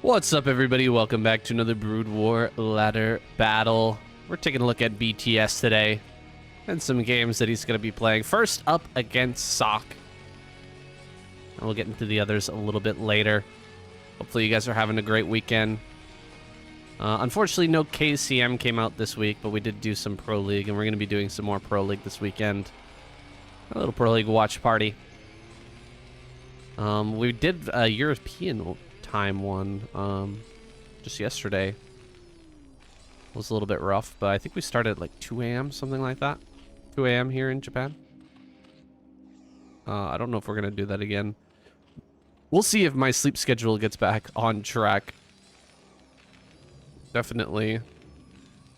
What's up, everybody? Welcome back to another Broodwar ladder battle. We're taking a look at BTS today and some games that he's going to be playing. First up against Ssuks. And we'll get into the others a little bit later. Hopefully you guys are having a great weekend. Unfortunately, no KCM came out this week, but we did do some Pro League, and we're going to be doing some more Pro League this weekend. A little Pro League watch party. We did a European time one just yesterday. It was a little bit rough, but I think we started at like 2 a.m. something like that. 2 a.m. here in Japan. I don't know if we're gonna do that again. We'll see if my sleep schedule gets back on track. Definitely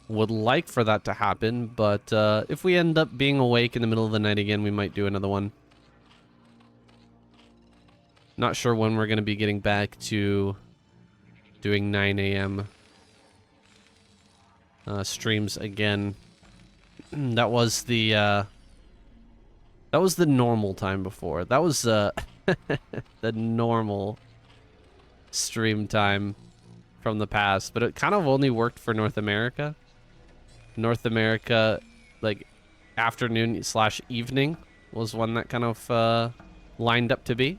would like for that to happen, but if we end up being awake in the middle of the night again, we might do another one. Not sure when we're going to be getting back to doing 9 a.m. Streams again. That was the normal time before. That was the normal stream time from the past, but it kind of only worked for North America. North America, like afternoon / evening was one that kind of lined up to be.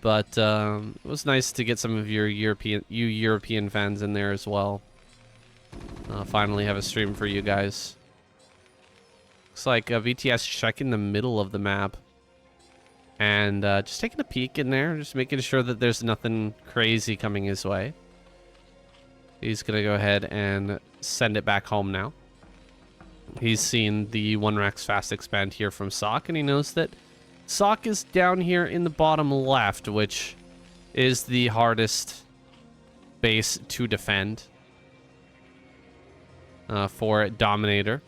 But it was nice to get some of your European fans in there as well. Finally have a stream for you guys. Looks like BTS checking the middle of the map. And just taking a peek in there, just making sure that there's nothing crazy coming his way. He's going to go ahead and send it back home now. He's seen the 1 Rax fast expand here from Ssuks, and he knows that Ssuks is down here in the bottom left, which is the hardest base to defend for Dominator.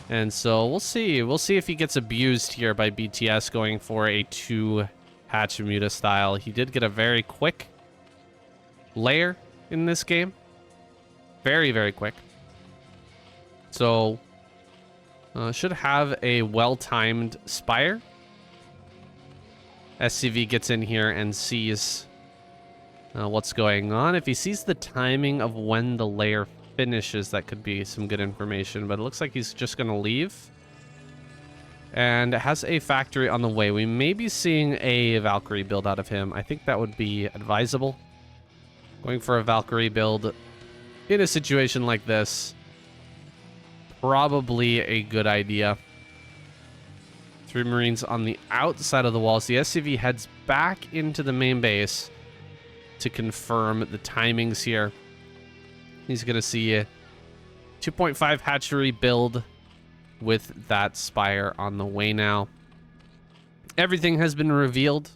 And so we'll see. We'll see if he gets abused here by BTS going for a 2-hatch Muta style. He did get a very quick layer in this game. Very, very quick. So should have a well-timed Spire. SCV gets in here and sees what's going on. If he sees the timing of when the layer finishes, that could be some good information. But it looks like he's just going to leave. And it has a factory on the way. We may be seeing a Valkyrie build out of him. I think that would be advisable. Going for a Valkyrie build in a situation like this, probably a good idea. 3 Marines on the outside of the walls. The SCV heads back into the main base to confirm the timings here. He's going to see a 2.5 hatchery build with that Spire on the way now. Everything has been revealed.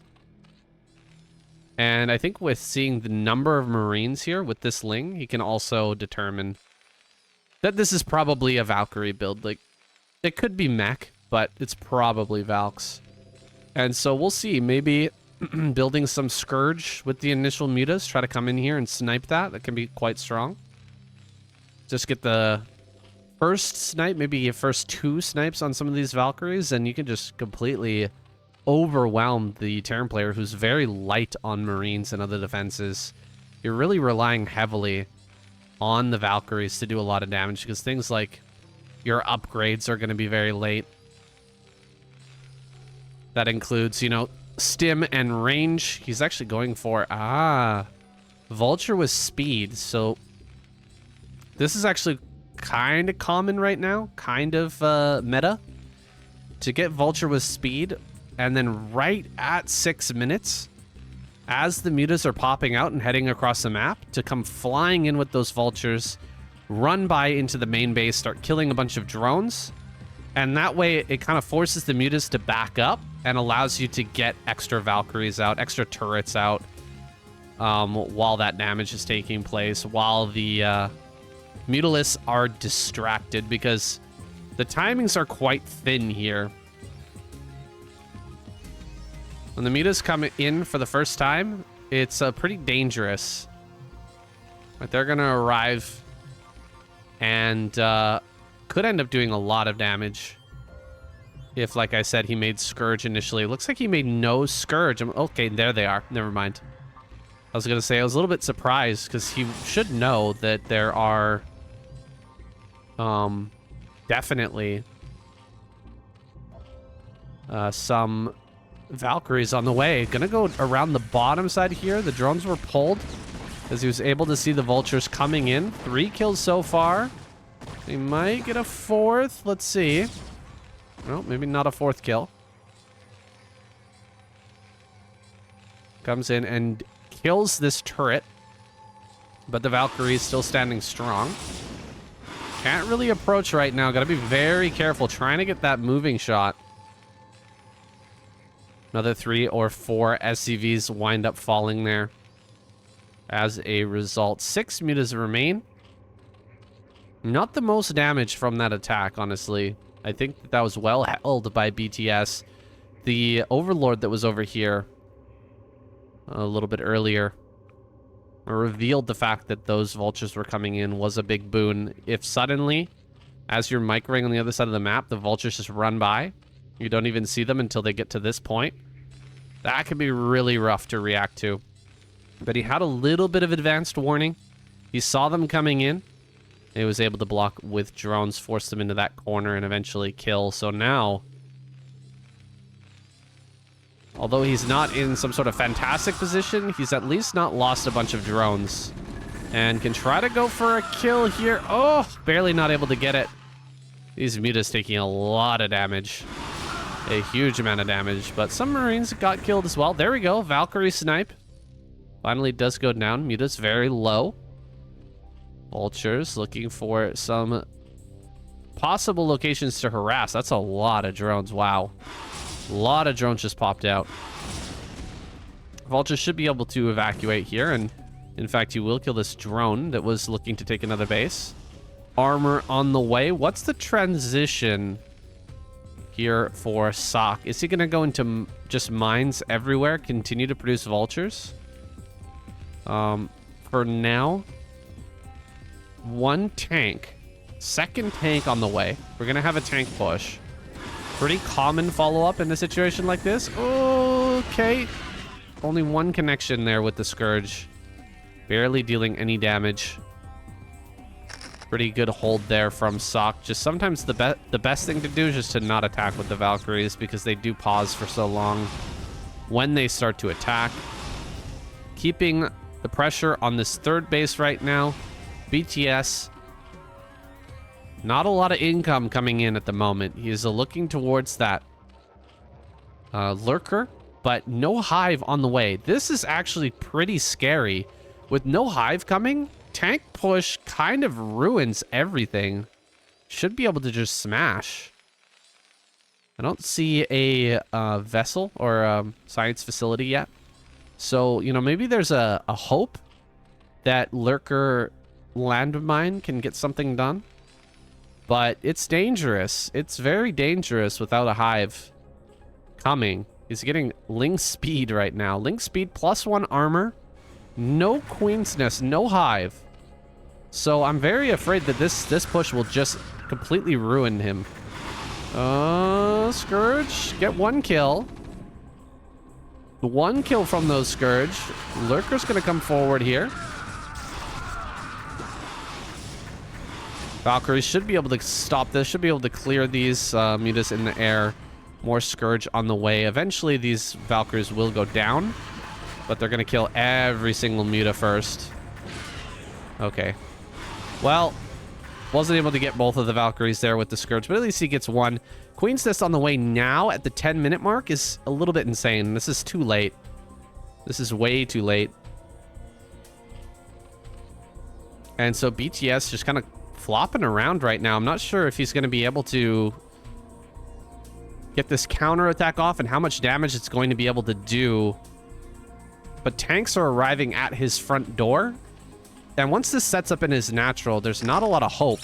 And I think with seeing the number of Marines here with this Ling, he can also determine that this is probably a Valkyrie build. Like, it could be mech, but it's probably Valks. And so we'll see. Maybe building some Scourge with the initial mutas. Try to come in here and snipe that. That can be quite strong. Just get the first snipe, maybe your first 2 snipes on some of these Valkyries, and you can just completely overwhelm the Terran player who's very light on Marines and other defenses. You're really relying heavily on the Valkyries to do a lot of damage, because things like your upgrades are going to be very late. That includes, you know, stim and range. He's actually going for Vulture with speed. So this is actually kind of common right now, kind of meta, to get Vulture with speed, and then right at 6 minutes, as the mutas are popping out and heading across the map, to come flying in with those vultures, run by into the main base, start killing a bunch of drones, and that way it kind of forces the mutas to back up and allows you to get extra Valkyries out, extra turrets out, while that damage is taking place, while the Mutalisks are distracted, because the timings are quite thin here. When the mutas come in for the first time, it's pretty dangerous. But they're going to arrive and could end up doing a lot of damage. If, like I said, he made Scourge initially. It looks like he made no Scourge. Okay, there they are. Never mind. I was going to say, I was a little bit surprised because he should know that there are definitely some Valkyries on the way. Gonna go around the bottom side here. The drones were pulled as he was able to see the vultures coming in. 3 kills so far. He might get a 4th. Let's see. No, maybe not a 4th kill. Comes in and kills this turret. But the Valkyrie is still standing strong. Can't really approach right now. Gotta be very careful trying to get that moving shot. Another 3 or 4 SCVs wind up falling there. As a result, 6 mutas remain. Not the most damage from that attack, honestly. I think that was well held by BTS. The Overlord that was over here a little bit earlier revealed the fact that those vultures were coming in was a big boon. If suddenly, as you're microing on the other side of the map, the vultures just run by, you don't even see them until they get to this point, that could be really rough to react to. But he had a little bit of advanced warning. He saw them coming in. He was able to block with drones, force them into that corner, and eventually kill. So now, although he's not in some sort of fantastic position, he's at least not lost a bunch of drones. And can try to go for a kill here. Oh, barely not able to get it. These mutas taking a lot of damage. A huge amount of damage, but some Marines got killed as well. There we go. Valkyrie snipe. Finally does go down. Muta's very low. Vultures looking for some possible locations to harass. That's a lot of drones. Wow. A lot of drones just popped out. Vultures should be able to evacuate here, and in fact, he will kill this drone that was looking to take another base. Armor on the way. What's the transition here for Ssuks? Is he going to go into just mines everywhere, continue to produce vultures? For now, 1 tank. 2nd tank on the way. We're going to have a tank push. Pretty common follow-up in a situation like this. Okay. Only 1 connection there with the Scourge. Barely dealing any damage. Pretty good hold there from Ssuks. Just sometimes the best thing to do is just to not attack with the Valkyries because they do pause for so long when they start to attack. Keeping the pressure on this 3rd base right now. BTS, not a lot of income coming in at the moment. He is looking towards that lurker, but no hive on the way. This is actually pretty scary. With no hive coming, tank push kind of ruins everything. Should be able to just smash. I don't see a vessel or a science facility yet. So, you know, maybe there's a hope that lurker landmine can get something done. But it's dangerous. It's very dangerous without a hive coming. He's getting Ling speed right now. Ling speed +1 armor. No Queen's Nest, no hive. So I'm very afraid that this push will just completely ruin him. Scourge, get 1 kill. 1 kill from those Scourge. Lurker's gonna come forward here. Valkyries should be able to stop this, should be able to clear these mutas in the air. More Scourge on the way. Eventually these Valkyries will go down, but they're gonna kill every single muta first. Okay. Well, wasn't able to get both of the Valkyries there with the Scourge, but at least he gets 1. Queen's Nest on the way now at the 10-minute mark is a little bit insane. This is too late. This is way too late. And so BTS just kind of flopping around right now. I'm not sure if he's going to be able to get this counter attack off and how much damage it's going to be able to do. But tanks are arriving at his front door. And once this sets up in his natural, there's not a lot of hope.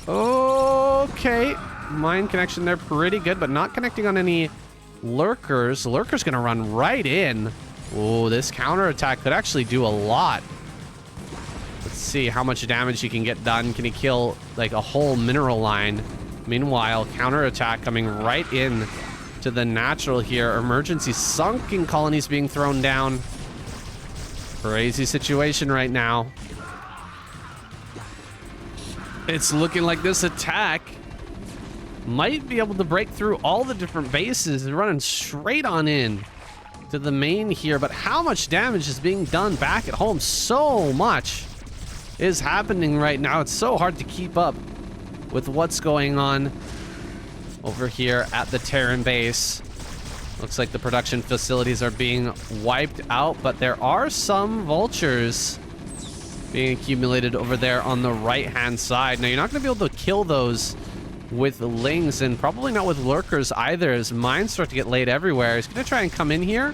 Okay. Mine connection there pretty good, but not connecting on any lurkers. Lurker's going to run right in. Oh, this counter attack could actually do a lot. Let's see how much damage he can get done. Can he kill like a whole mineral line? Meanwhile, counterattack coming right in to the natural here. Emergency sunken colonies being thrown down. Crazy situation right now. It's looking like this attack might be able to break through all the different bases. They're running straight on in to the main here, but how much damage is being done back at home? So much is happening right now. It's so hard to keep up with what's going on over here at the Terran base. Looks like the production facilities are being wiped out, but there are some vultures being accumulated over there on the right-hand side. Now, you're not going to be able to kill those with lings, and probably not with lurkers either, as mines start to get laid everywhere. He's going to try and come in here,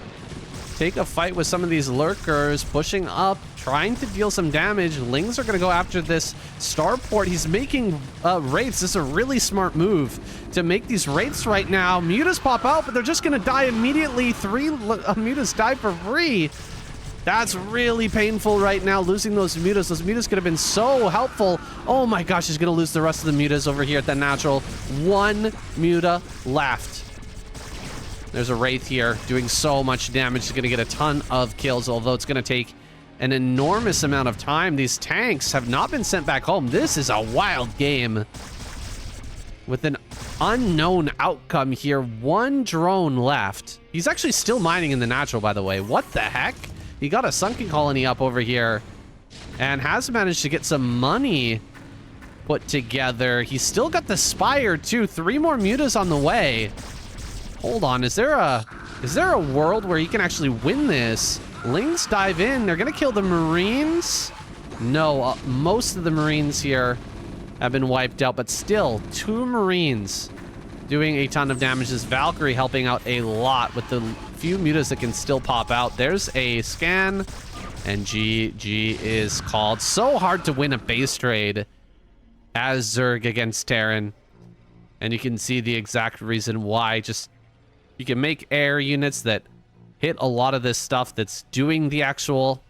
take a fight with some of these lurkers, pushing up, trying to deal some damage. Lings are going to go after this starport. He's making wraiths. This is a really smart move to make these wraiths right now. Mutas pop out, but they're just going to die immediately. 3 mutas die for free. That's really painful right now, losing those mutas. Those mutas could have been so helpful. Oh my gosh, he's going to lose the rest of the mutas over here at the natural. 1 muta left. There's a wraith here doing so much damage. He's going to get a ton of kills, although it's going to take an enormous amount of time. These tanks have not been sent back home. This is a wild game with an unknown outcome here. 1 drone left. He's actually still mining in the natural, by the way. What the heck? He got a sunken colony up over here and has managed to get some money put together. He's still got the spire too. 3 more mutas on the way. Hold on, is there a world where you can actually win this? Lings dive in. They're gonna kill the Marines. No, most of the Marines here have been wiped out, but still 2 Marines doing a ton of damage. This Valkyrie helping out a lot with the few mutas that can still pop out. There's a scan, and GG is called. So hard to win a base trade as Zerg against Terran, and you can see the exact reason why. Just, you can make air units that hit a lot of this stuff that's doing the actual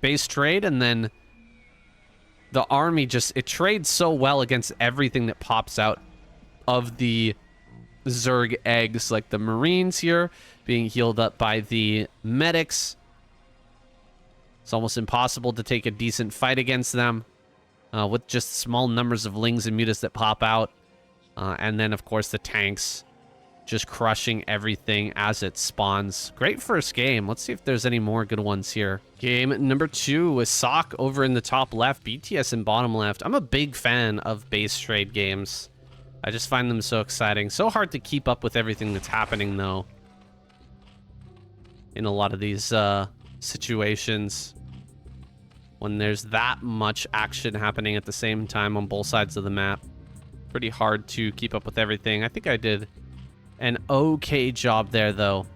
base trade, and then the army just, it trades so well against everything that pops out of the Zerg eggs, like the Marines here being healed up by the medics. It's almost impossible to take a decent fight against them with just small numbers of lings and mutas that pop out. And then, of course, the tanks just crushing everything as it spawns. Great first game. Let's see if there's any more good ones here. Game number 2 with Ssuks over in the top left, BTS in bottom left. I'm a big fan of base trade games. I just find them so exciting. So hard to keep up with everything that's happening, though, in a lot of these situations when there's that much action happening at the same time on both sides of the map. Pretty hard to keep up with everything. I think I did an okay job there, though,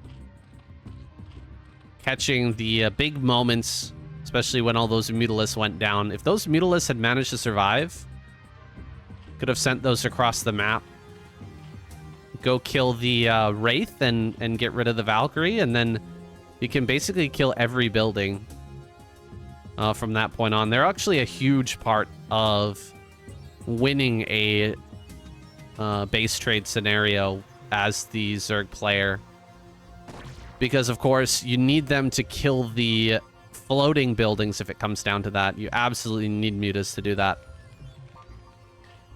catching the big moments, especially when all those mutalisks went down. If those mutalisks had managed to survive, could have sent those across the map. Go kill the Wraith and get rid of the Valkyrie, and then you can basically kill every building from that point on. They're actually a huge part of winning a base trade scenario as the Zerg player, because of course you need them to kill the floating buildings. If it comes down to that, you absolutely need mutas to do that.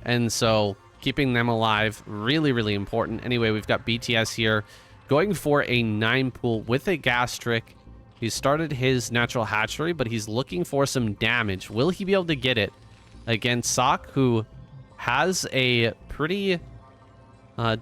And so keeping them alive, really, really important. Anyway, we've got BTS here going for a 9 pool with a gastric. He started his natural hatchery, but he's looking for some damage. Will he be able to get it against Ssuks, who has a pretty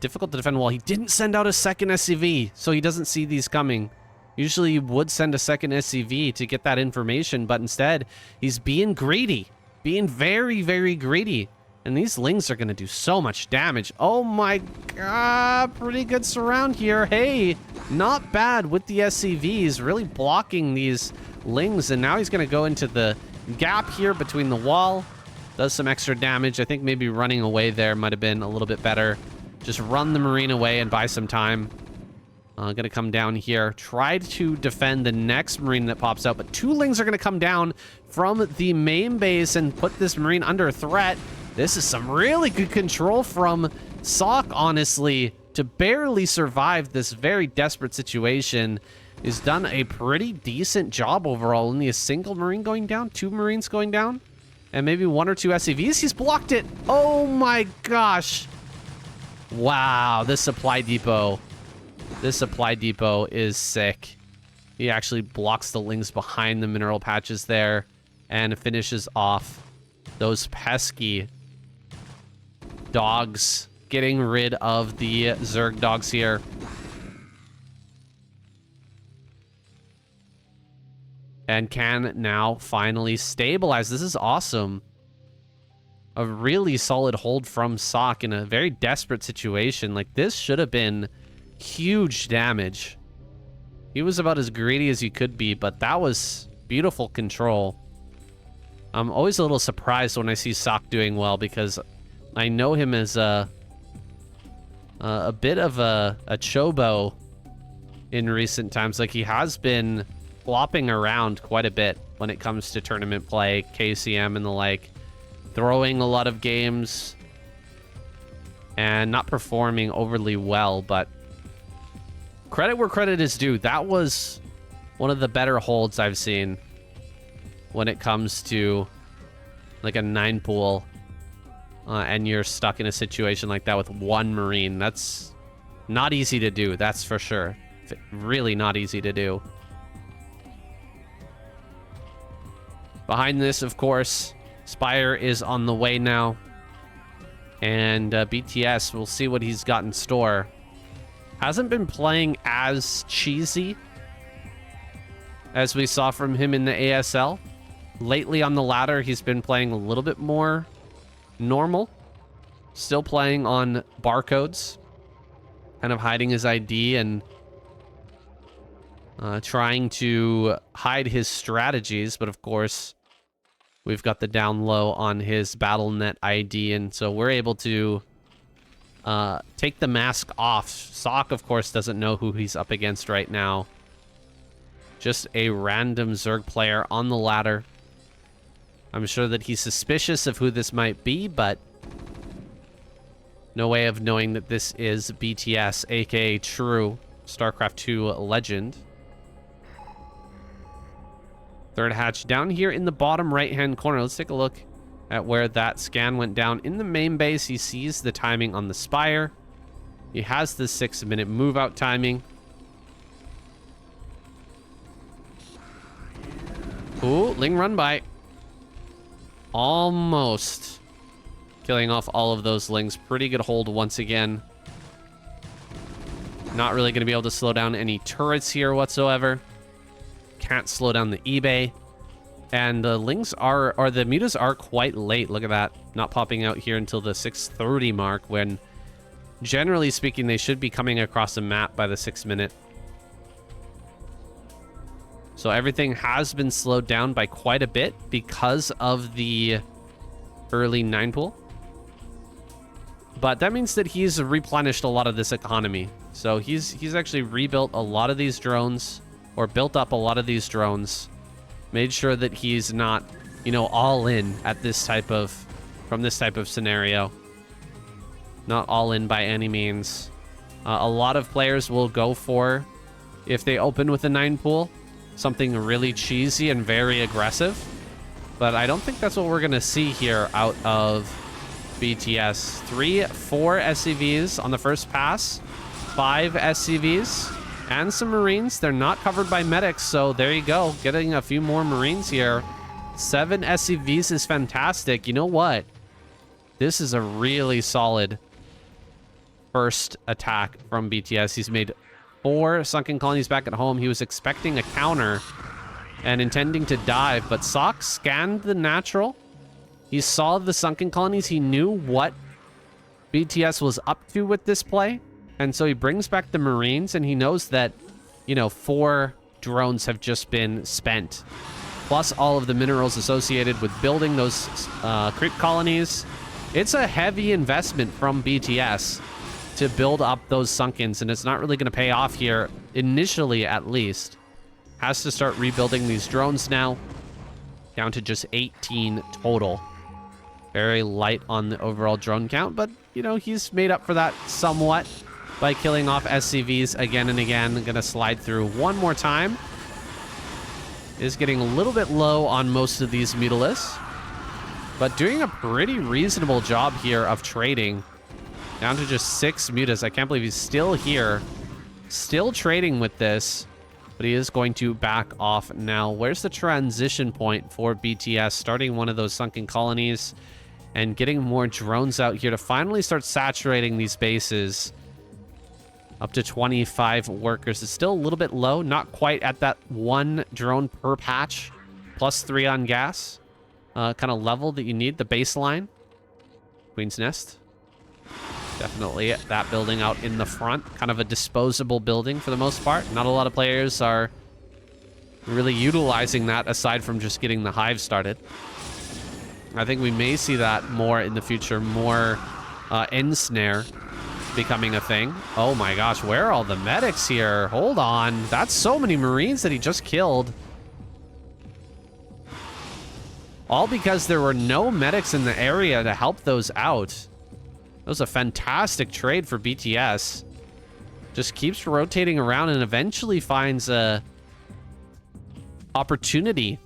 difficult to defend wall? He didn't send out a second SCV, so he doesn't see these coming. Usually you would send a second SCV to get that information, but instead he's being greedy, being very, very greedy. And these lings are going to do so much damage. Oh my god, pretty good surround here. Hey, not bad with the SCVs, really blocking these lings. And now he's going to go into the gap here between the wall. Does some extra damage. I think maybe running away there might have been a little bit better. Just run the Marine away and buy some time. Going to come down here. Try to defend the next Marine that pops out. But 2 lings are going to come down from the main base and put this Marine under threat. This is some really good control from Ssuks, honestly, to barely survive this very desperate situation. He's done a pretty decent job overall. Only a single Marine going down, 2 Marines going down, and maybe 1 or 2 SCVs. He's blocked it. Oh my gosh. Wow, this supply depot is sick. He actually blocks the lings behind the mineral patches there and finishes off those pesky dogs, getting rid of the Zerg dogs here. And can now finally stabilize. This is awesome. A really solid hold from Ssuks in a very desperate situation. Like, this should have been huge damage. He was about as greedy as you could be, but that was beautiful control. I'm always a little surprised when I see Ssuks doing well, because I know him as a bit of a chobo in recent times. Like, he has been flopping around quite a bit when it comes to tournament play, KCM and the like, throwing a lot of games and not performing overly well, but credit where credit is due. That was one of the better holds I've seen when it comes to like a 9 pool and you're stuck in a situation like that with 1 Marine. That's not easy to do, that's for sure. Really not easy to do. Behind this, of course, Spire is on the way now. And BTS, we'll see what he's got in store. Hasn't been playing as cheesy as we saw from him in the ASL. Lately on the ladder, he's been playing a little bit more normal. Still playing on barcodes. Kind of hiding his ID and trying to hide his strategies. But of course, we've got the down low on his BattleNet ID. And so we're able to take the mask off. Ssuks, of course, doesn't know who he's up against right now. Just a random Zerg player on the ladder. I'm sure that he's suspicious of who this might be, but no way of knowing that this is BTS, aka true StarCraft 2 legend. Third hatch down here in the bottom right-hand corner. Let's take a look at where that scan went down. In the main base, he sees the timing on the Spire. He has the 6-minute move-out timing. Ooh, Ling run by. Almost killing off all of those Lings. Pretty good hold once again. Not really going to be able to slow down any turrets here whatsoever. Can't slow down the eBay. And the Lings are, or the mutas are quite late. Look at that. Not popping out here until the 6:30 mark, when generally speaking, they should be coming across the map by the 6-minute. So everything has been slowed down by quite a bit because of the early 9 pool. But that means that he's replenished a lot of this economy. So he's actually rebuilt a lot of these drones, or built up a lot of these drones. Made sure that he's not, you know, all in at this type of, from this type of scenario. Not all in by any means. A lot of players will go for, if they open with a 9 pool, something really cheesy and very aggressive. But I don't think that's what we're going to see here out of BTS. 4 SCVs on the first pass. 5 SCVs. And some Marines. They're not covered by medics, so there you go. Getting a few more Marines here. 7 SCVs is fantastic. You know what? This is a really solid first attack from BTS. He's made 4 sunken colonies back at home. He was expecting a counter and intending to dive, but Ssuks scanned the natural. He saw the sunken colonies. He knew what BTS was up to with this play. And so he brings back the Marines, and he knows that, you know, 4 drones have just been spent. Plus all of the minerals associated with building those creep colonies. It's a heavy investment from BTS to build up those sunkens, and it's not really going to pay off here, initially at least. Has to start rebuilding these drones now. Down to just 18 total. Very light on the overall drone count, but, you know, he's made up for that somewhat by killing off SCVs again and again. Gonna slide through one more time. Is getting a little bit low on most of these Mutalisks, but doing a pretty reasonable job here of trading. Down to just 6 Mutas. I can't believe he's still here. Still trading with this, but he is going to back off now. Where's the transition point for BTS? Starting one of those sunken colonies and getting more drones out here to finally start saturating these bases. Up to 25 workers. It's still a little bit low. Not quite at that 1 drone per patch. +3 on gas. Kind of level that you need. The baseline. Queen's Nest. Definitely that building out in the front. Kind of a disposable building for the most part. Not a lot of players are really utilizing that aside from just getting the hive started. I think we may see that more in the future. More ensnare becoming a thing. Oh my gosh, where are all the medics here? Hold on. That's so many Marines that he just killed. All because there were no medics in the area to help those out. That was a fantastic trade for BTS. Just keeps rotating around and eventually finds a opportunity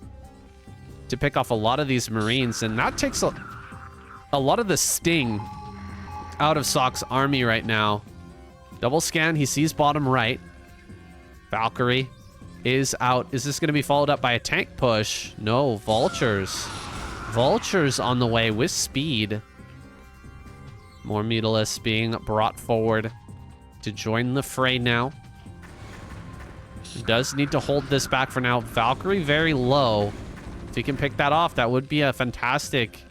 to pick off a lot of these Marines, and that takes a lot of the sting out of Ssuks' army right now. Double scan, he sees bottom right. Valkyrie is out. Is this going to be followed up by a tank push? No, Vultures. Vultures on the way with speed. More Mutalisks being brought forward to join the fray now. He does need to hold this back for now. Valkyrie very low. If he can pick that off, that would be a fantastic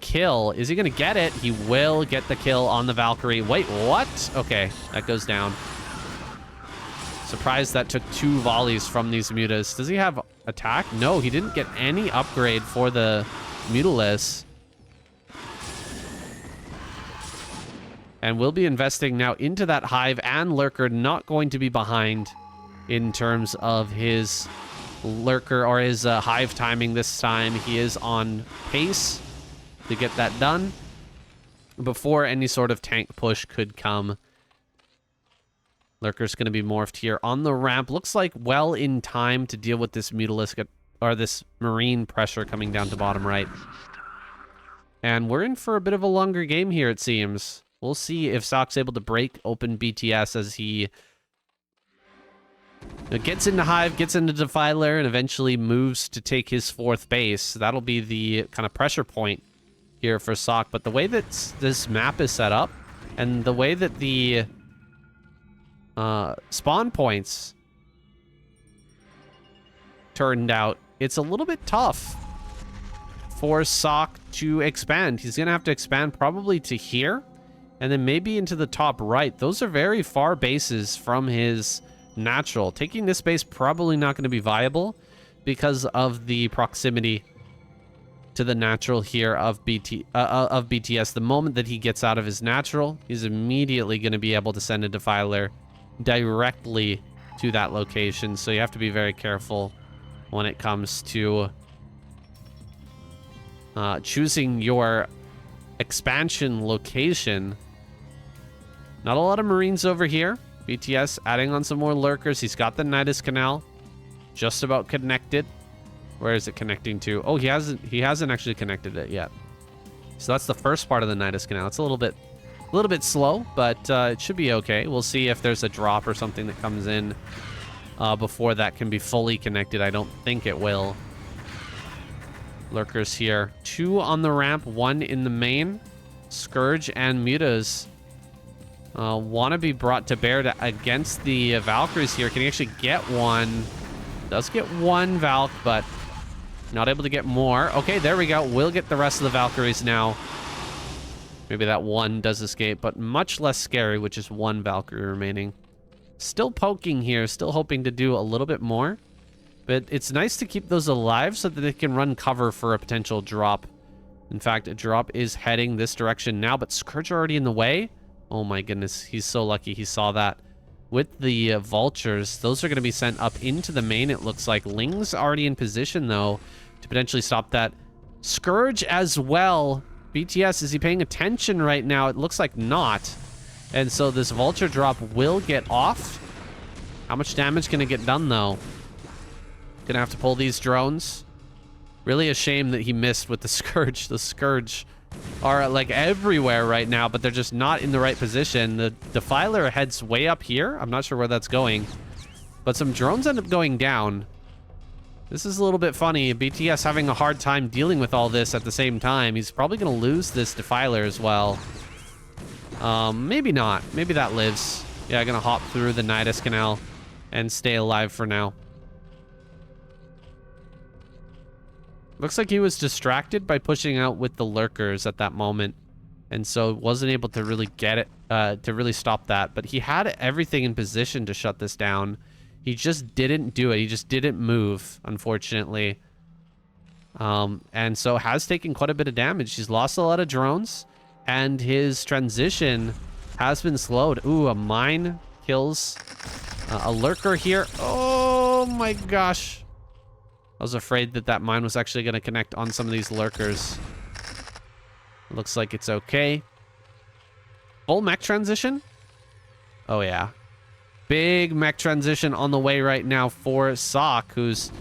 kill. Is he going to get it? He will get the kill on the Valkyrie. Wait, what? Okay, that goes down. Surprised that took 2 volleys from these Mutas. Does he have attack? No, he didn't get any upgrade for the Mutalisks. And we'll be investing now into that hive, and Lurker not going to be behind in terms of his Lurker or his hive timing this time. He is on pace to get that done before any sort of tank push could come. Lurker's going to be morphed here on the ramp. Looks like well in time to deal with this Mutalisk or this Marine pressure coming down to bottom right. And we're in for a bit of a longer game here, it seems. We'll see if Ssuks able to break open BTS as he gets into Hive, gets into Defiler, and eventually moves to take his 4th base. That'll be the kind of pressure point here for Ssuks. But the way that this map is set up, and the way that the spawn points turned out, it's a little bit tough for Ssuks to expand. He's going to have to expand probably to here, and then maybe into the top right. Those are very far bases from his natural. Taking this base probably not going to be viable because of the proximity to the natural here of BTS. The moment that he gets out of his natural, he's immediately going to be able to send a Defiler directly to that location. So you have to be very careful when it comes to choosing your expansion location. Not a lot of Marines over here. BTS adding on some more Lurkers. He's got the Nidus Canal just about connected. Where is it connecting to? Oh, he hasn't actually connected it yet. So that's the first part of the Nidus Canal. It's a little bit slow, but it should be okay. We'll see if there's a drop or something that comes in before that can be fully connected. I don't think it will. Lurkers here. 2 on the ramp, 1 in the main. Scourge and Mutas want to be brought to bear against the Valkyries here. Can he actually get one? Does get 1 Valk, but not able to get more. Okay, there we go. We'll get the rest of the Valkyries now. Maybe that 1 does escape, but much less scary, which is 1 Valkyrie remaining. Still poking here, still hoping to do a little bit more. But it's nice to keep those alive so that they can run cover for a potential drop. In fact, a drop is heading this direction now, but Scourge already in the way. Oh my goodness, he's so lucky he saw that. With the Vultures, those are going to be sent up into the main, it looks like. Ling's already in position, though, to potentially stop that Scourge as well. BTS, is he paying attention right now? It looks like not. And so this Vulture drop will get off. How much damage can it get done, though? Gonna have to pull these drones. Really a shame that he missed with the Scourge. The Scourge are like everywhere right now, but they're just not in the right position. The Defiler heads way up here. I'm not sure where that's going, but some drones end up going down. This is a little bit funny. BTS having a hard time dealing with all this at the same time. He's probably going to lose this Defiler as well. Maybe not. Maybe that lives. Yeah, going to hop through the Nidus Canal and stay alive for now. Looks like he was distracted by pushing out with the lurkers at that moment, and so wasn't able to really get it, to really stop that. But he had everything in position to shut this down. He just didn't do it. He just didn't move, unfortunately. And so has taken quite a bit of damage. He's lost a lot of drones, and his transition has been slowed. Ooh, a mine kills a lurker here. Oh my gosh. I was afraid that that mine was actually going to connect on some of these lurkers. Looks like it's okay. Full mech transition? Oh, yeah. Big mech transition on the way right now for Ssuks, who's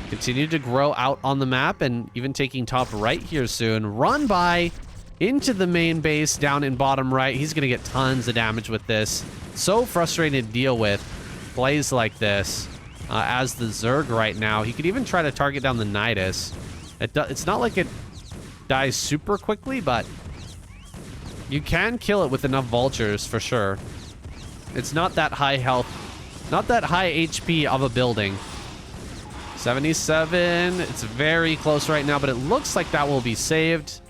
continued to grow out on the map and even taking top right here soon. Run by into the main base down in bottom right. He's going to get tons of damage with this. So frustrating to deal with plays like this. As the Zerg right now. He could even try to target down the Nidus. It's not like it dies super quickly, but you can kill it with enough vultures for sure. It's not that high health, not that high HP of a building. 77. It's very close right now, but it looks like that will be saved.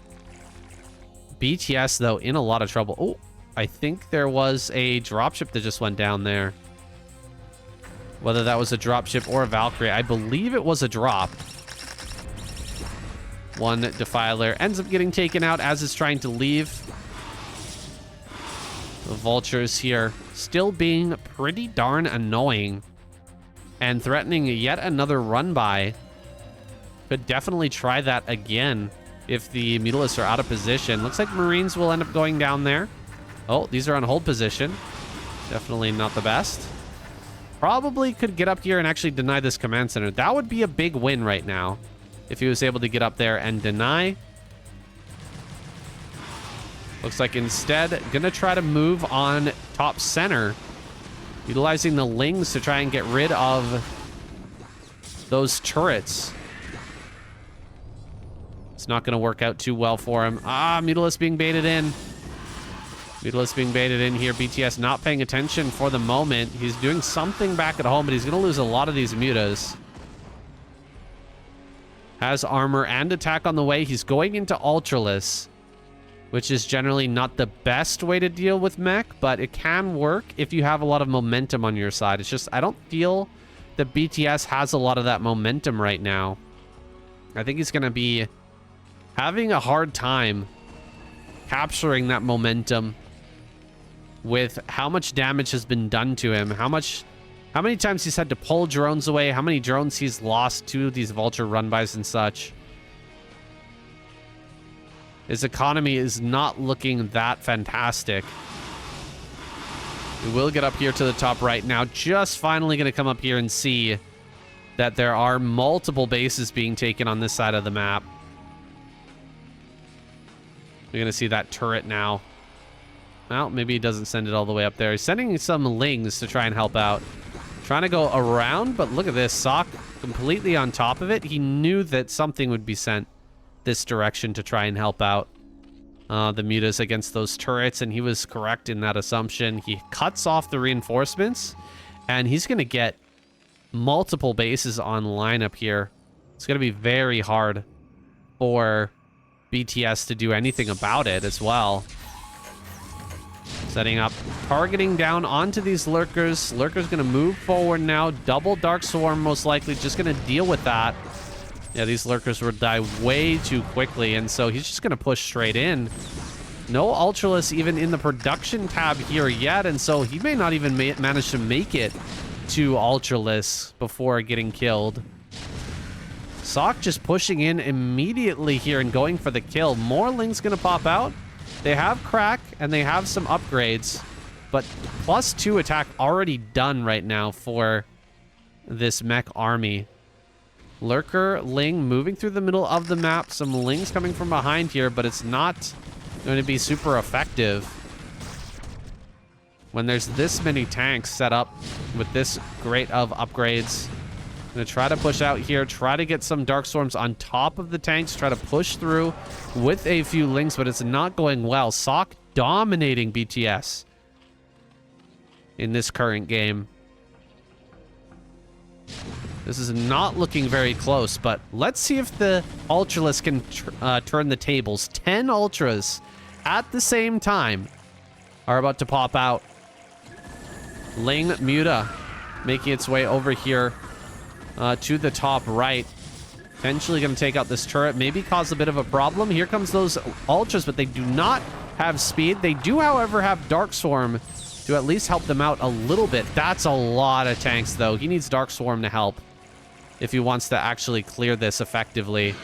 BTS, though, in a lot of trouble. Oh, I think there was a dropship that just went down there. Whether that was a dropship or a Valkyrie. I believe it was a drop. One Defiler ends up getting taken out as it's trying to leave. The Vultures here still being pretty darn annoying and threatening yet another run by. Could definitely try that again if the Mutalisks are out of position. Looks like Marines will end up going down there. Oh, these are on hold position. Definitely not the best. Probably could get up here and actually deny this command center. That would be a big win right now if he was able to get up there and deny. Looks like instead gonna try to move on top center, utilizing the Lings to try and get rid of those turrets. It's not gonna work out too well for him. Ah, Mutalisk being baited in. Mutalisk being baited in here. BTS not paying attention for the moment. He's doing something back at home, but he's going to lose a lot of these mutas. Has armor and attack on the way. He's going into Ultralisk, which is generally not the best way to deal with mech, but it can work if you have a lot of momentum on your side. It's just, I don't feel that BTS has a lot of that momentum right now. I think he's going to be having a hard time capturing that momentum with how much damage has been done to him, how many times he's had to pull drones away, how many drones he's lost to these Vulture run-bys and such. His economy is not looking that fantastic. We will get up here to the top right now. Just finally going to come up here and see that there are multiple bases being taken on this side of the map. We're going to see that turret now. Well, maybe he doesn't send it all the way up there. He's sending some Lings to try and help out. Trying to go around, but look at this. Ssuks completely on top of it. He knew that something would be sent this direction to try and help out the mutas against those turrets, and he was correct in that assumption. He cuts off the reinforcements, and he's going to get multiple bases online up here. It's going to be very hard for BTS to do anything about it as well. Setting up, targeting down onto these lurkers. Lurker's going to move forward now. Double Dark Swarm, most likely, just going to deal with that. Yeah, these lurkers would die way too quickly, and so he's just going to push straight in. No Ultralisk even in the production tab here yet, and so he may not even manage to make it to Ultralisk before getting killed. Ssuks just pushing in immediately here and going for the kill. More Ling's gonna pop out. They have crack and they have some upgrades, but +2 attack already done right now for this mech army. Lurker, Ling moving through the middle of the map. Some Lings coming from behind here, but it's not going to be super effective when there's this many tanks set up with this great of upgrades. Gonna try to push out here, try to get some Dark Storms on top of the tanks, try to push through with a few Lings, but it's not going well. Ssuks dominating BTS in this current game. This is not looking very close, but let's see if the Ultralisk can turn the tables. 10 Ultras at the same time are about to pop out. Ling Muta making its way over here to the top right. Eventually going to take out this turret, maybe cause a bit of a problem. Here comes those Ultras, but they do not have speed. They do, however, have Dark Swarm to at least help them out a little bit. That's a lot of tanks, though. He needs Dark Swarm to help if he wants to actually clear this effectively.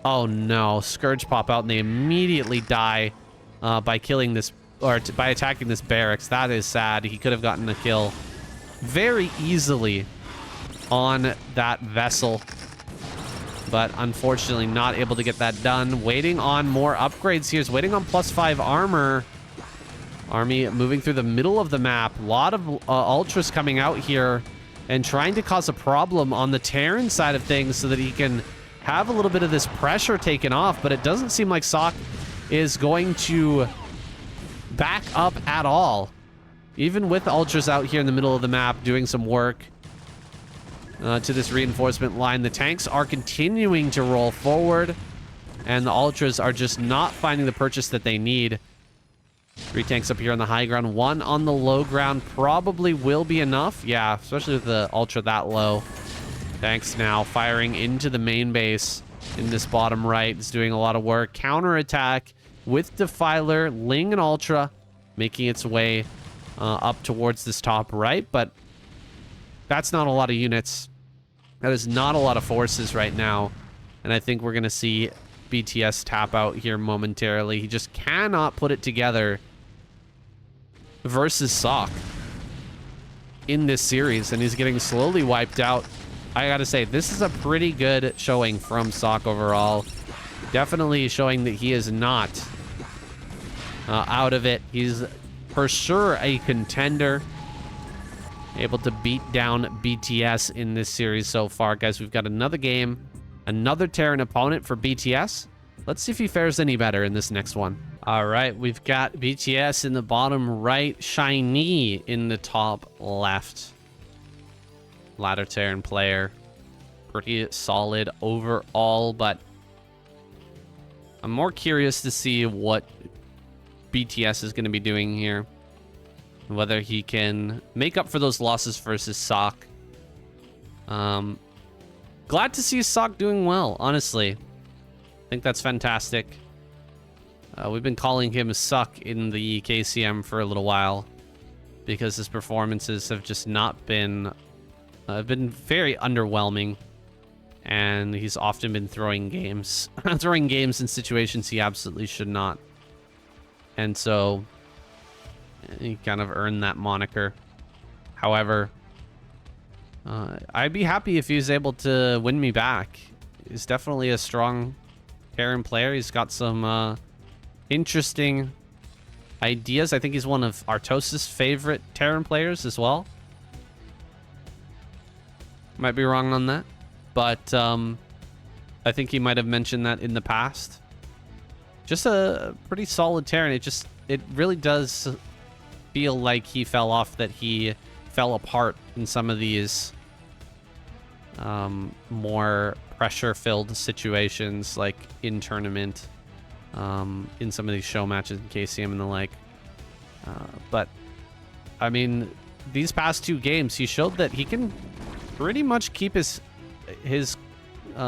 Oh, no. Scourge pop out, and they immediately die by killing this, or by attacking this barracks. That is sad. He could have gotten a kill very easily on that vessel, but unfortunately not able to get that done. Waiting on more upgrades here. He's waiting on +5 armor. Army moving through the middle of the map. A lot of Ultras coming out here and trying to cause a problem on the Terran side of things so that he can have a little bit of this pressure taken off, but it doesn't seem like Ssuks is going to back up at all. Even with Ultras out here in the middle of the map doing some work to this reinforcement line, the tanks are continuing to roll forward, and the Ultras are just not finding the purchase that they need. 3 tanks up here on the high ground, 1 on the low ground probably will be enough. Yeah, especially with the Ultra that low. Tanks now firing into the main base in this bottom right. It's doing a lot of work. Counterattack with Defiler, Ling and Ultra making its way up towards this top right, but that's not a lot of units. That is not a lot of forces right now, and I think we're going to see BTS tap out here momentarily. He just cannot put it together versus Ssuks in this series, and he's getting slowly wiped out. I gotta say, this is a pretty good showing from Ssuks overall. Definitely showing that he is not out of it. He's for sure a contender. Able to beat down BTS in this series so far. Guys, we've got another game. Another Terran opponent for BTS. Let's see if he fares any better in this next one. All right, we've got BTS in the bottom right, Shiny in the top left. Ladder Terran player. Pretty solid overall, but I'm more curious to see what BTS is going to be doing here. Whether he can make up for those losses versus Ssuks. Glad to see Ssuks doing well, honestly. I think that's fantastic. We've been calling him Ssuks in the KCM for a little while because his performances have just not been very underwhelming, and he's often been throwing games in situations he absolutely should not, and so he kind of earned that moniker. However, I'd be happy if he was able to win me back. He's definitely a strong Terran player. He's got some interesting ideas. I think he's one of Artos' favorite Terran players as well. Might be wrong on that, but I think he might have mentioned that in the past. Just a pretty solid Terran. It really does feel like he fell off, that he fell apart in some of these more pressure-filled situations, like in tournament, in some of these show matches in KCM and the like. But I mean, these past 2 games, he showed that he can pretty much keep his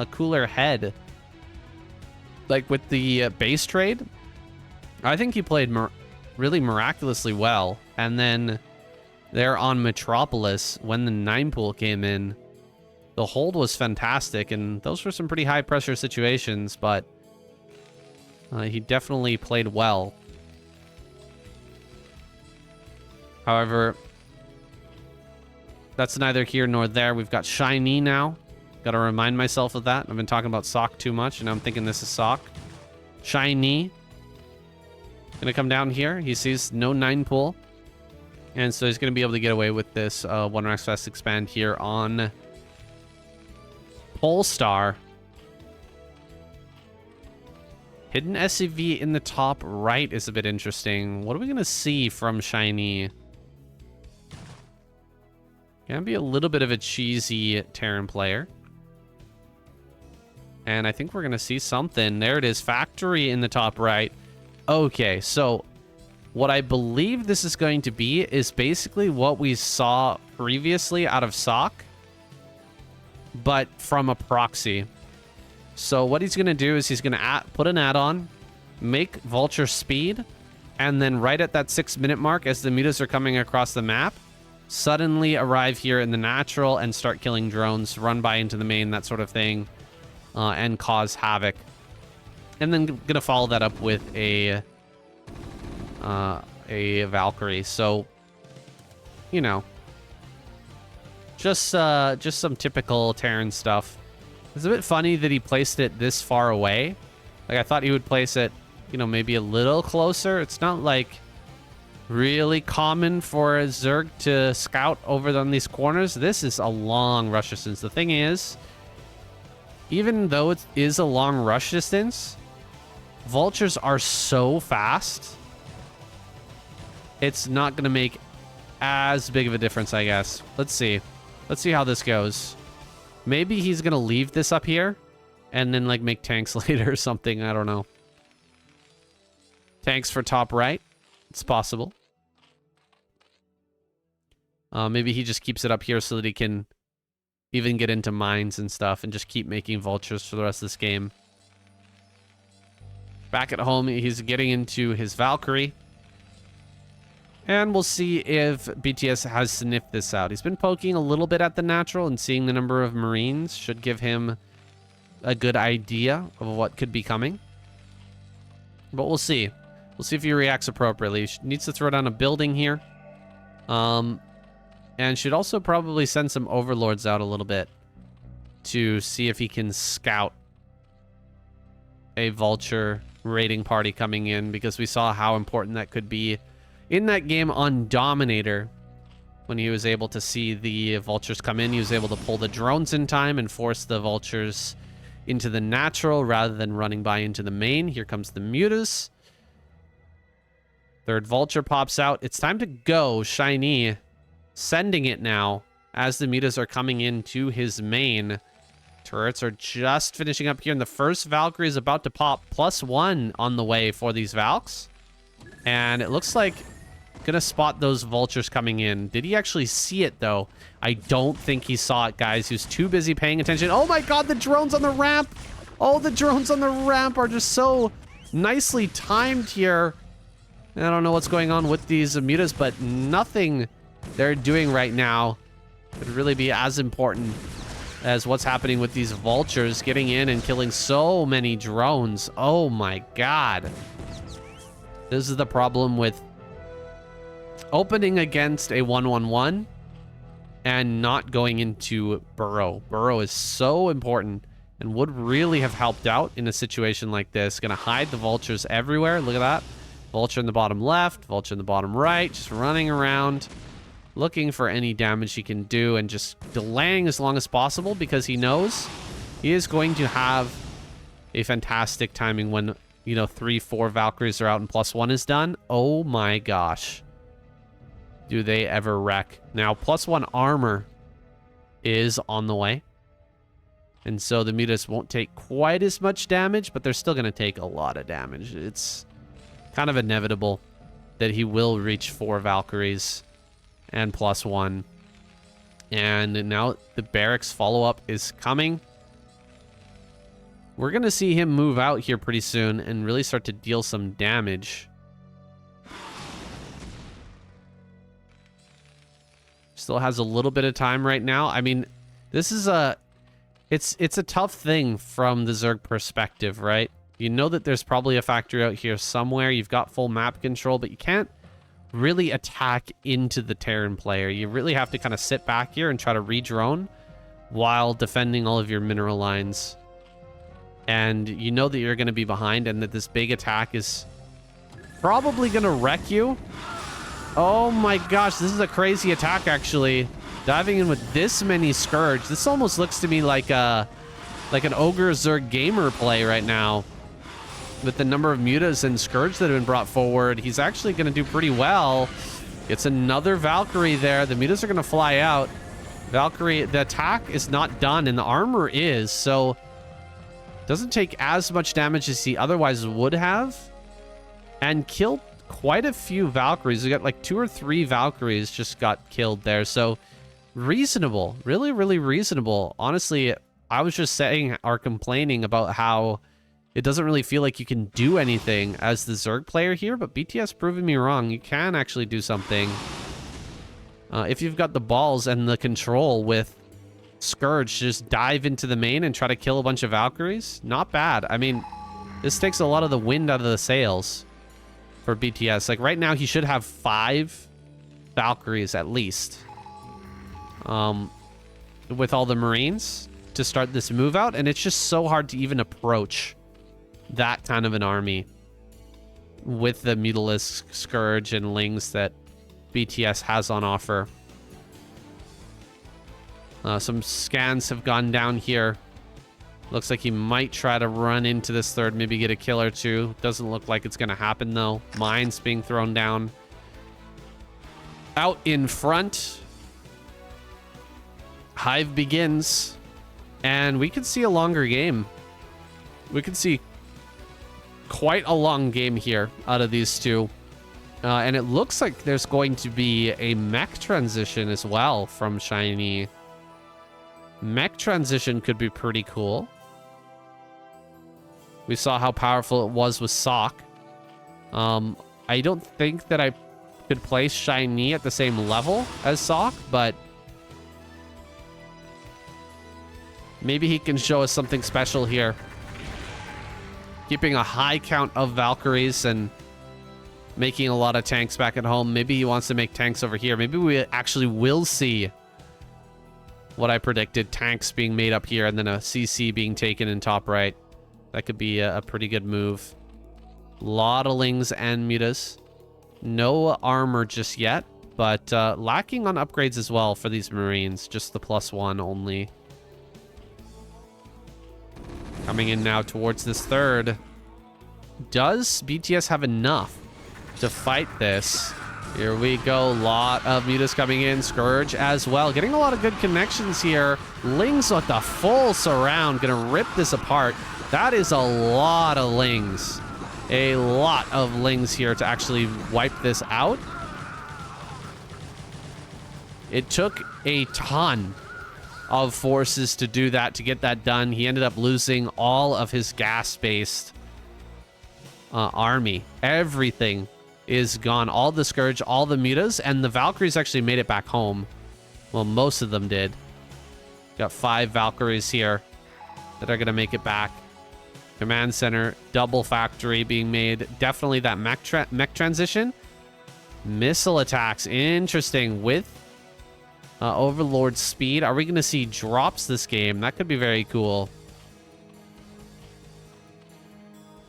cooler head. Like with the base trade, I think he played really miraculously well. And then there on Metropolis, when the 9 pool came in, The hold was fantastic, and those were some pretty high-pressure situations, but he definitely played well. However, that's neither here nor there. We've got Shiny now. Got to remind myself of that. I've been talking about Sock too much, and I'm thinking this is Sock. Shiny. Gonna come down here. He sees no 9 pool. And so he's gonna be able to get away with this 1 Rax Fest expand here on Polestar. Hidden SCV in the top right is a bit interesting. What are we gonna see from Shiny? Gonna be a little bit of a cheesy Terran player. And I think we're gonna see something. There it is, Factory in the top right. Okay, so what I believe this is going to be is basically what we saw previously out of Sock, but from a proxy. So what he's gonna do is he's gonna put an add-on, make Vulture speed, and then right at that 6-minute mark, as the mutas are coming across the map, suddenly arrive here in the natural and start killing drones, run by into the main, that sort of thing, and cause havoc. And then gonna follow that up with a Valkyrie. So, you know, just some typical Terran stuff. It's a bit funny that he placed it this far away. Like, I thought he would place it, you know, maybe a little closer. It's not like really common for a Zerg to scout over on these corners. This is a long rush distance. The thing is, even though it is a long rush distance, Vultures are so fast, it's not going to make as big of a difference, I guess. Let's see. Let's see how this goes. Maybe he's going to leave this up here and then, like, make tanks later or something. I don't know. Tanks for top right. It's possible. Maybe he just keeps it up here so that he can even get into mines and stuff and just keep making Vultures for the rest of this game. Back at home, he's getting into his Valkyrie. And we'll see if BTS has sniffed this out. He's been poking a little bit at the natural, and seeing the number of Marines should give him a good idea of what could be coming. But we'll see. We'll see if he reacts appropriately. He needs to throw down a building here. And should also probably send some Overlords out a little bit to see if he can scout a Vulture raiding party coming in, because we saw how important that could be in that game on Dominator. When he was able to see the Vultures come in, he was able to pull the drones in time and force the Vultures into the natural rather than running by into the main. Here comes the mutas. Third Vulture pops out. It's time to go. Shiny sending it now as the mutas are coming into his main. Turrets are just finishing up here, and the first Valkyrie is about to pop. +1 on the way for these Valks. And it looks like gonna spot those Vultures coming in. Did he actually see it, though? I don't think he saw it, guys. He was too busy paying attention. Oh my god, the drones on the ramp! Oh, the drones on the ramp are just so nicely timed here. I don't know what's going on with these mutas, but nothing they're doing right now could really be as important as what's happening with these Vultures getting in and killing so many drones. Oh my god. This is the problem with opening against a 1-1-1 and not going into Burrow. Burrow is so important and would really have helped out in a situation like this. Gonna hide the Vultures everywhere. Look at that. Vulture in the bottom left, Vulture in the bottom right, just running around, looking for any damage he can do and just delaying as long as possible, because he knows he is going to have a fantastic timing when, you know, 3-4 Valkyries are out and +1 is done. Oh my gosh. Do they ever wreck. Now, +1 armor is on the way. And so the mutas won't take quite as much damage, but they're still going to take a lot of damage. It's kind of inevitable that he will reach 4 Valkyries and +1. And now the barracks follow-up is coming. We're going to see him move out here pretty soon and really start to deal some damage. Still has a little bit of time right now. I mean, this is a It's a tough thing from the Zerg perspective, right? You know that there's probably a factory out here somewhere. You've got full map control, but you can't really attack into the Terran player. You really have to kind of sit back here and try to re-drone while defending all of your mineral lines. And you know that you're going to be behind and that this big attack is probably going to wreck you. Oh my gosh, this is a crazy attack, actually. Diving in with this many Scourge. This almost looks to me like an Ogre Zerg gamer play right now. With the number of mutas and Scourge that have been brought forward, he's actually going to do pretty well. It's another Valkyrie there. The mutas are going to fly out. Valkyrie, the attack is not done, and the armor is, so doesn't take as much damage as he otherwise would have. And killed quite a few Valkyries. We got like 2 or 3 Valkyries just got killed there, so reasonable. Really, really reasonable. Honestly, I was just saying or complaining about how it doesn't really feel like you can do anything as the Zerg player here, but BTS proving me wrong. You can actually do something. If you've got the balls and the control with Scourge, just dive into the main and try to kill a bunch of Valkyries. Not bad. I mean, this takes a lot of the wind out of the sails for BTS. Like right now, he should have 5 Valkyries at least. With all the Marines to start this move out, and it's just so hard to even approach that kind of an army with the Mutalisk, Scourge, and Lings that BTS has on offer. Some scans have gone down here. Looks like he might try to run into this third, maybe get a kill or 2. Doesn't look like it's going to happen, though. Mines being thrown down. Out in front, Hive begins, and we could see a longer game. We could see quite a long game here out of these two. And it looks like there's going to be a mech transition as well from Shiny. Mech transition could be pretty cool. We saw how powerful it was with Sock. I don't think that I could place Shiny at the same level as Sock, but maybe he can show us something special here. Keeping a high count of Valkyries and making a lot of tanks back at home. Maybe he wants to make tanks over here. Maybe we actually will see what I predicted. Tanks being made up here and then a CC being taken in top right. That could be a pretty good move. Lot of Lings and Mutas. No armor just yet, but lacking on upgrades as well for these Marines. Just the +1 only. Coming in now towards this third. Does BTS have enough to fight this? Here we go. Lot of Mutas coming in. Scourge as well. Getting a lot of good connections here. Lings with the full surround. Gonna rip this apart. That is a lot of Lings. A lot of Lings here to actually wipe this out. It took a ton of forces to do that, to get that done. He ended up losing all of his gas-based army. Everything is gone. All the Scourge, all the Mutas, and the Valkyries actually made it back home. Well, most of them did. Got 5 Valkyries here that are going to make it back. Command center, double factory being made. Definitely that mech transition. Missile attacks. Interesting. With Overlord speed. Are we going to see drops this game? That could be very cool.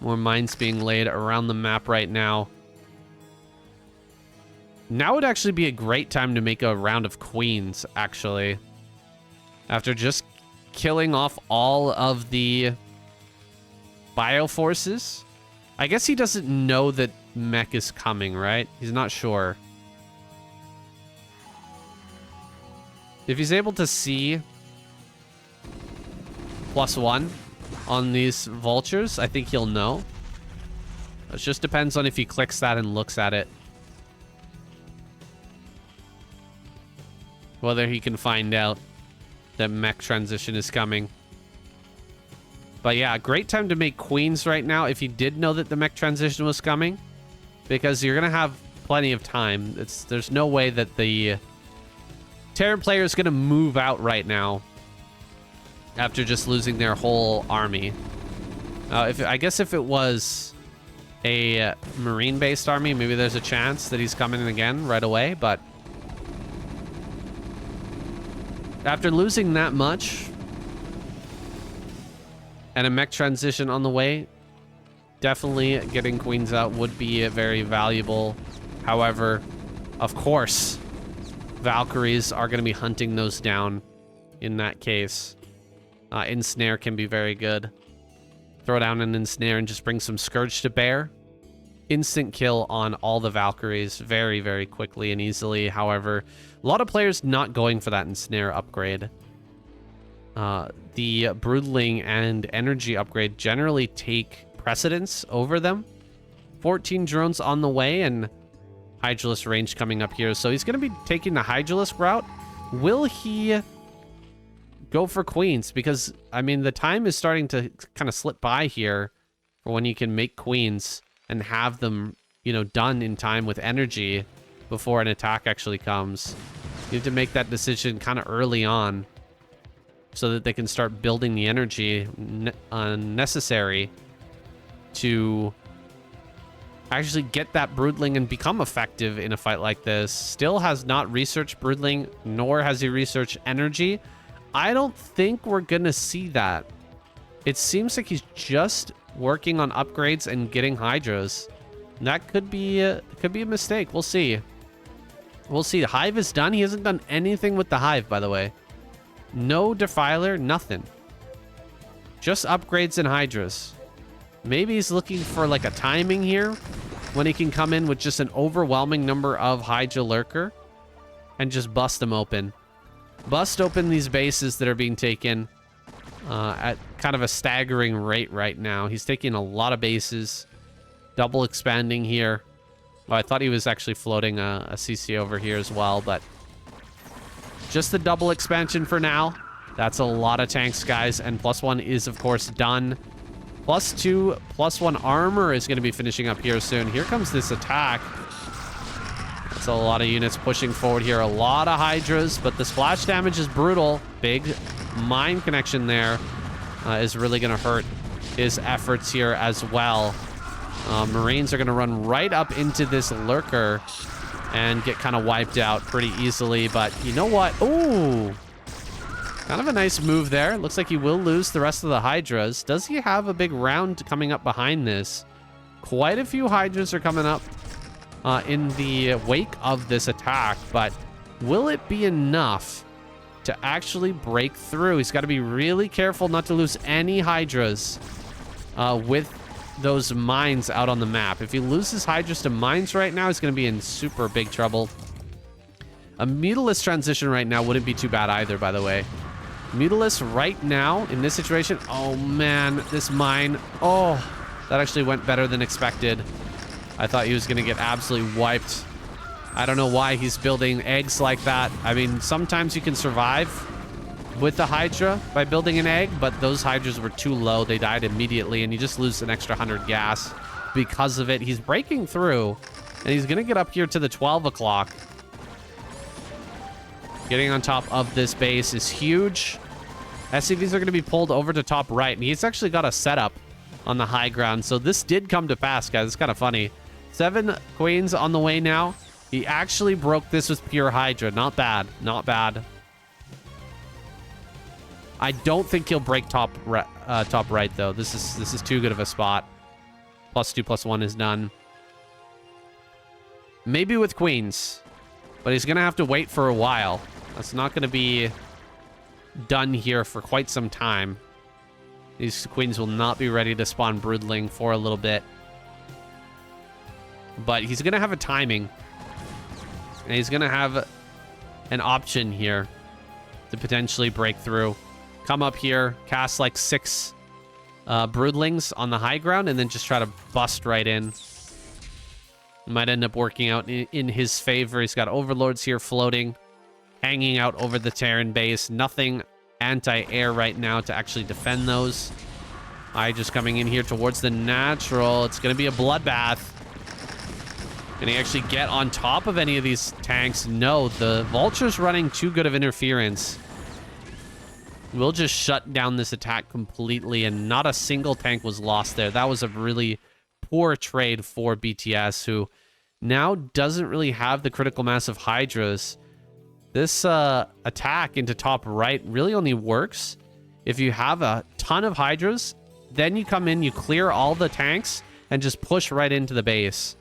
More mines being laid around the map right now. Now would actually be a great time to make a round of queens, actually. After just killing off all of the bioforces. I guess he doesn't know that mech is coming, right? He's not sure. If he's able to see +1 on these vultures, I think he'll know. It just depends on if he clicks that and looks at it. Whether he can find out that mech transition is coming. But yeah, great time to make queens right now if you did know that the mech transition was coming. Because you're going to have plenty of time. There's no way that the Terran player is going to move out right now after just losing their whole army. I guess if it was a marine-based army, maybe there's a chance that he's coming in again right away, but after losing that much and a mech transition on the way, definitely getting queens out would be very valuable. However, of course, Valkyries are going to be hunting those down in that case. Ensnare can be very good. Throw down an Ensnare and just bring some Scourge to bear. Instant kill on all the Valkyries very, very quickly and easily. However, a lot of players not going for that Ensnare upgrade. The Broodling and Energy upgrade generally take precedence over them. 14 drones on the way and Hydralisk range coming up here. So he's going to be taking the Hydralisk route. Will he go for queens? Because, I mean, the time is starting to kind of slip by here for when you can make queens and have them, you know, done in time with energy before an attack actually comes. You have to make that decision kind of early on so that they can start building the energy necessary to actually get that Broodling and become effective in a fight like this. Still has not researched Broodling, nor has he researched energy. I don't think we're gonna see that. It seems like he's just working on upgrades and getting Hydras. That could be a mistake. We'll see. We'll see. The Hive is done. He hasn't done anything with the Hive, by the way. No Defiler, nothing. Just upgrades and Hydras. Maybe he's looking for like a timing here when he can come in with just an overwhelming number of Hydra Lurker and just bust them open. Bust open these bases that are being taken at kind of a staggering rate right now. He's taking a lot of bases, double expanding here. Oh, I thought he was actually floating a CC over here as well, but just the double expansion for now. That's a lot of tanks, guys, and +1 is, of course, done. +2, +1 armor is going to be finishing up here soon. Here comes this attack. That's a lot of units pushing forward here. A lot of Hydras, but the splash damage is brutal. Big mine connection there is really going to hurt his efforts here as well. Marines are going to run right up into this Lurker and get kind of wiped out pretty easily. But you know what? Ooh, kind of a nice move there. Looks like he will lose the rest of the Hydras. Does he have a big round coming up behind this? Quite a few Hydras are coming up in the wake of this attack, but will it be enough to actually break through? He's got to be really careful not to lose any Hydras with those mines out on the map. If he loses Hydras to mines right now, he's going to be in super big trouble. A Mutalisk transition right now wouldn't be too bad either, by the way. Mutalisk right now in this situation. Oh man, this mine. Oh, that actually went better than expected. I thought he was going to get absolutely wiped. I don't know why he's building eggs like that. I mean, sometimes you can survive with the Hydra by building an egg, but those Hydras were too low. They died immediately, and you just lose an extra 100 gas because of it. He's breaking through, and he's going to get up here to the 12 o'clock. Getting on top of this base is huge. SCVs are going to be pulled over to top right, and he's actually got a setup on the high ground. So this did come to pass, guys. It's kind of funny. 7 queens on the way now. He actually broke this with pure Hydra. Not bad. Not bad. I don't think he'll break top right, though. This is too good of a spot. +2, +1 is done. Maybe with queens, but he's going to have to wait for a while. That's not going to be done here for quite some time. These queens will not be ready to spawn Broodling for a little bit. But he's going to have a timing. And he's going to have an option here to potentially break through. Come up here, cast like 6 Broodlings on the high ground, and then just try to bust right in. Might end up working out in his favor. He's got Overlords here floating, hanging out over the Terran base. Nothing anti-air right now to actually defend those. Just coming in here towards the natural. It's going to be a bloodbath. Can he actually get on top of any of these tanks? No, the Vulture's running too good of interference. We'll just shut down this attack completely, and not a single tank was lost there. That was a really poor trade for BTS, who now doesn't really have the critical mass of Hydras. This attack into top right really only works if you have a ton of Hydras. Then you come in, you clear all the tanks, and just push right into the base.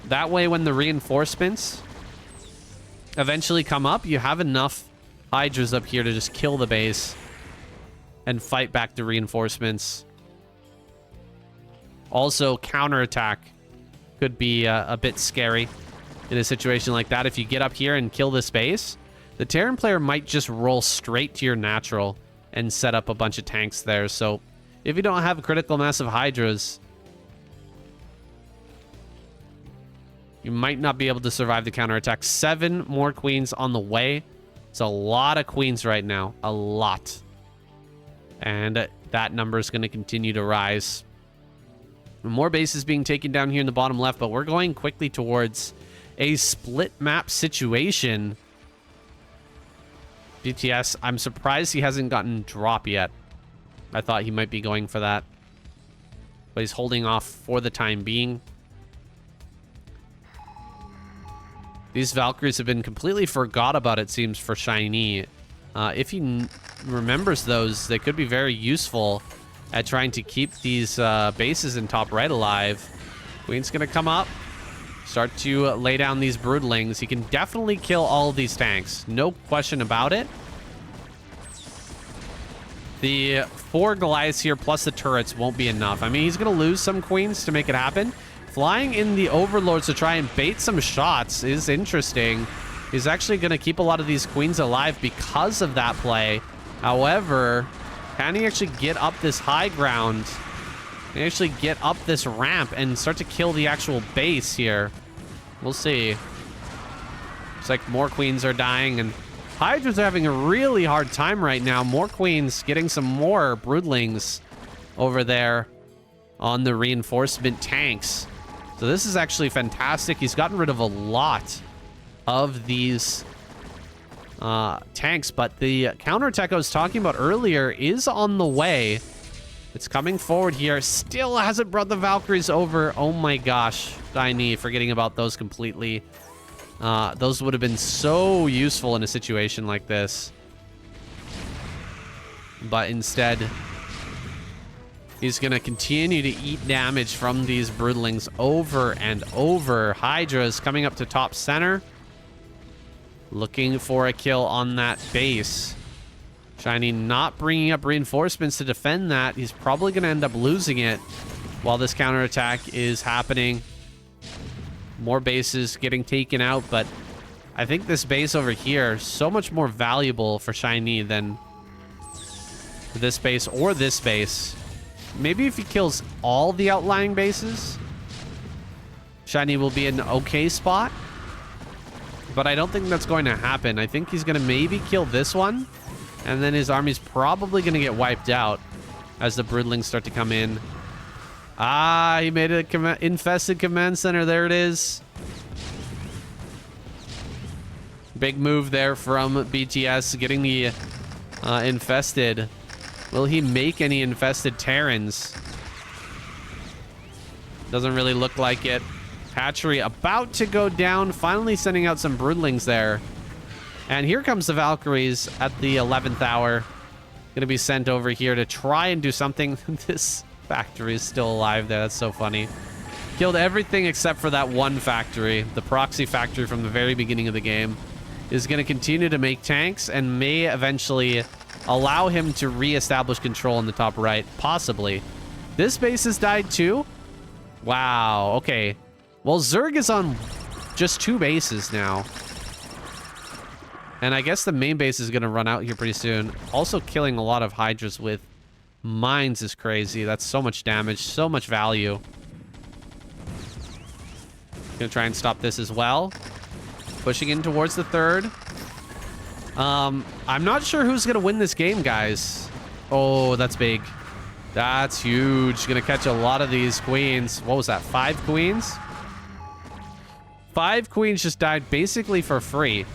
That way, when the reinforcements eventually come up, you have enough Hydras up here to just kill the base and fight back the reinforcements. Also, counterattack could be a bit scary in a situation like that. If you get up here and kill this base, the Terran player might just roll straight to your natural and set up a bunch of tanks there. So if you don't have a critical mass of Hydras, you might not be able to survive the counterattack. 7 more queens on the way. It's a lot of queens right now. A lot. And that number is going to continue to rise. More bases being taken down here in the bottom left, but we're going quickly towards a split map situation. BTS, I'm surprised he hasn't gotten drop yet. I thought he might be going for that, but he's holding off for the time being. These Valkyries have been completely forgot about, it seems, for Shiny. If he remembers those, they could be very useful at trying to keep these bases in top right alive. Queen's gonna come up, start to lay down these broodlings. He can definitely kill all of these tanks, no question about it. The 4 Goliaths here plus the turrets won't be enough. I mean, he's gonna lose some queens to make it happen. Flying in the Overlords to try and bait some shots is interesting. He's actually going to keep a lot of these queens alive because of that play. However, can he actually get up this high ground? Can he actually get up this ramp and start to kill the actual base here? We'll see. It's like more queens are dying, and Hydra's are having a really hard time right now. More queens getting some more broodlings over there on the reinforcement tanks. So this is actually fantastic. He's gotten rid of a lot of these tanks, but the counterattack I was talking about earlier is on the way. It's coming forward here. Still hasn't brought the Valkyries over. Oh my gosh. Shiny, forgetting about those completely. Those would have been so useful in a situation like this. But instead, he's going to continue to eat damage from these broodlings over and over. Hydra's coming up to top center, looking for a kill on that base. Shiny not bringing up reinforcements to defend that. He's probably going to end up losing it while this counterattack is happening. More bases getting taken out, but I think this base over here is so much more valuable for Shiny than this base or this base. Maybe if he kills all the outlying bases, Shiny will be in an okay spot. But I don't think that's going to happen. I think he's going to maybe kill this one, and then his army's probably going to get wiped out as the broodlings start to come in. Ah, he made an infested command center. There it is. Big move there from BTS, getting the infested. Will he make any infested Terrans? Doesn't really look like it. Hatchery about to go down, finally sending out some broodlings there. And here comes the Valkyries at the 11th hour. Gonna be sent over here to try and do something. This factory is still alive there. That's so funny. Killed everything except for that one factory. The proxy factory from the very beginning of the game is gonna continue to make tanks and may eventually allow him to re-establish control in the top right. Possibly. This base has died too? Wow, okay. Well, Zerg is on just 2 bases now. And I guess the main base is going to run out here pretty soon. Also killing a lot of Hydras with mines is crazy. That's so much damage, so much value. Gonna try and stop this as well. Pushing in towards the 3rd. I'm not sure who's going to win this game, guys. Oh, that's big. That's huge. Gonna catch a lot of these queens. What was that? 5 queens? 5 queens just died basically for free.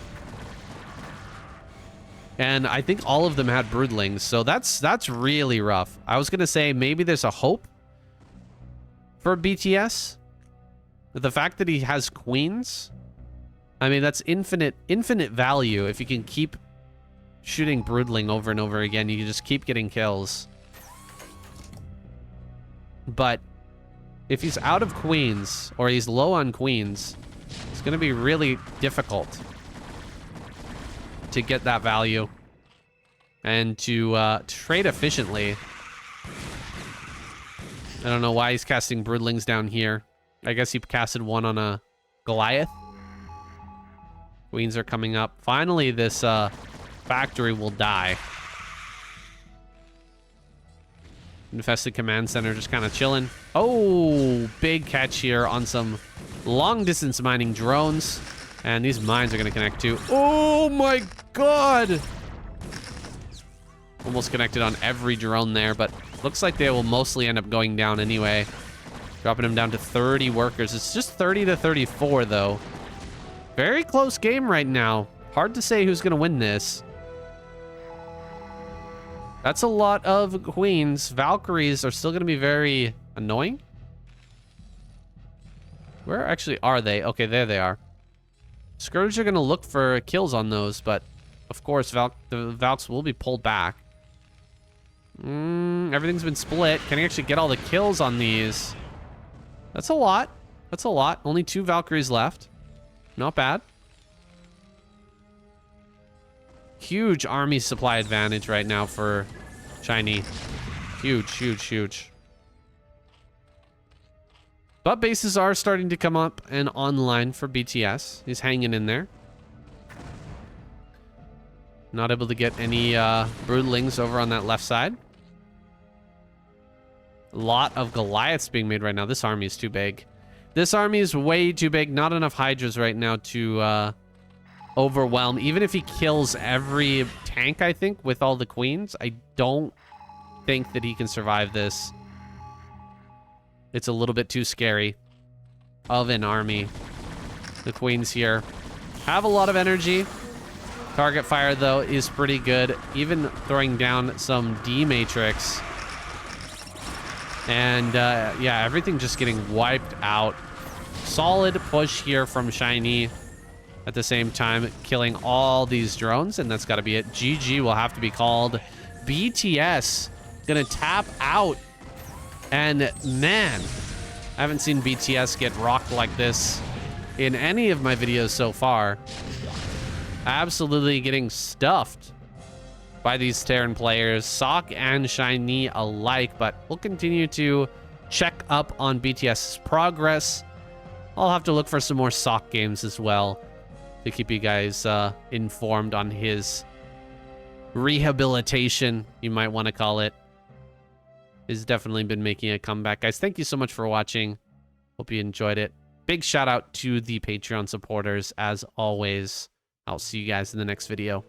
And I think all of them had broodlings, so that's really rough. I was gonna say maybe there's a hope for BTS. The fact that he has queens, I mean, that's infinite value. If you can keep shooting broodling over and over again, you can just keep getting kills. But if he's out of queens, or he's low on queens, it's gonna be really difficult to get that value and to trade efficiently. I don't know why he's casting broodlings down here. I guess he casted one on a Goliath. Queens are coming up. Finally, this factory will die. Infested command center just kind of chilling. Oh, big catch here on some long distance mining drones. And these mines are going to connect too. Oh my god! Almost connected on every drone there, but looks like they will mostly end up going down anyway. Dropping them down to 30 workers. It's just 30 to 34 though. Very close game right now. Hard to say who's going to win this. That's a lot of queens. Valkyries are still going to be very annoying. Where actually are they? Okay, there they are. Scourge are going to look for kills on those, but of course the Valks will be pulled back. Everything's been split. Can he actually get all the kills on these? That's a lot. That's a lot. Only 2 Valkyries left. Not bad. Huge army supply advantage right now for Shiny. Huge, huge, huge. But bases are starting to come up and online for BTS. He's hanging in there. Not able to get any broodlings over on that left side. A lot of Goliaths being made right now. This army is too big. This army is way too big. Not enough Hydras right now to overwhelm. Even if he kills every tank, I think, with all the queens, I don't think that he can survive this. It's a little bit too scary of an army. The queens here have a lot of energy. Target fire, though, is pretty good. Even throwing down some D-Matrix. And, yeah, everything just getting wiped out. Solid push here from Shiny. At the same time, killing all these drones. And that's got to be it. GG will have to be called. BTS gonna tap out. And, man, I haven't seen BTS get rocked like this in any of my videos so far. Absolutely getting stuffed by these Terran players, Ssuks and Shiny alike, but we'll continue to check up on BTS's progress. I'll have to look for some more Ssuks games as well to keep you guys informed on his rehabilitation, you might want to call it. He's definitely been making a comeback. Guys, thank you so much for watching. Hope you enjoyed it. Big shout out to the Patreon supporters as always. I'll see you guys in the next video.